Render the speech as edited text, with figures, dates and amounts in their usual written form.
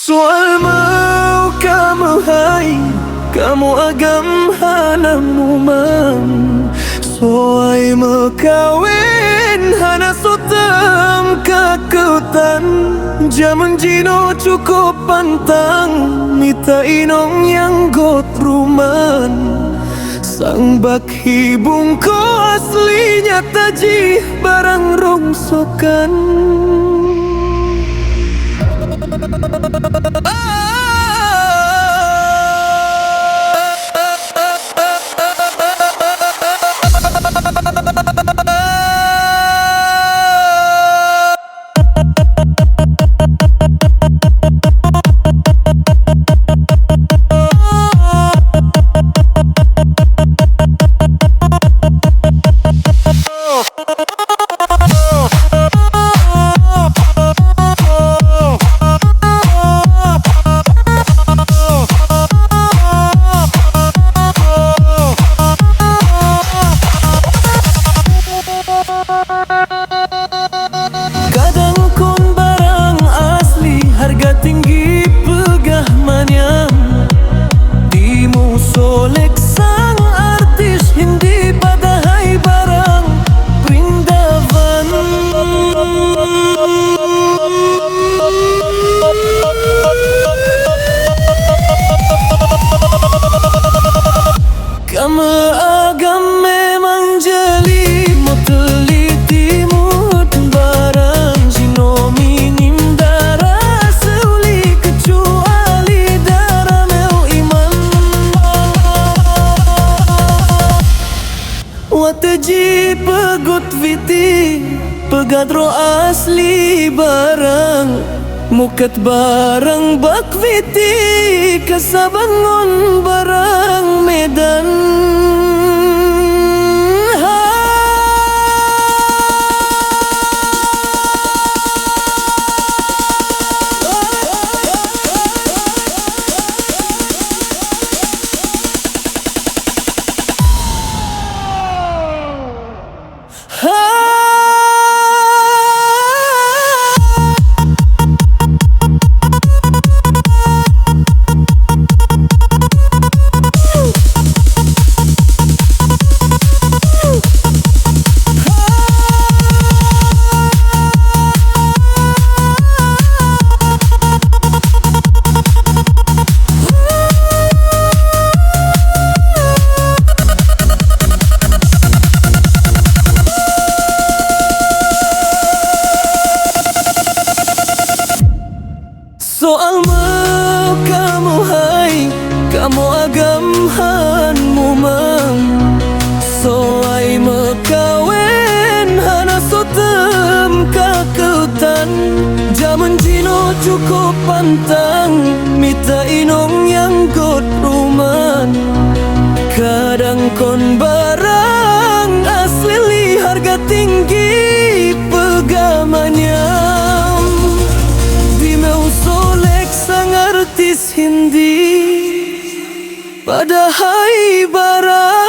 Soal mau kamu hai, kamu agam hanamu mam. Soai mekawin hana sotam kakutan. Jaman jino cukup pantang, mita inong yang got ruman. Sang bakhi bungko aslinya taji barang rongsokan. Kadang kon barang asli, harga tinggi pegah manyam. Dimu solek sang artis Hindi padahai barang Vrindavan. Kamu agam memang jeli, mau teliti mut barang jino minim darah seuli kecuali darah meu iman. Wataji pegut viti, pegadro asli barang. Mukat barang bak viti, kasabangon barang Medan. Soal mau kamu hai, kamu agam hanmu mam. Soai mekawin hana sotem kakutan. Jaman jino cukup pantang, mita inong yang got ruman. Kadang kon barang asli harga tinggi pegamanya. Artis Hindi padahai barang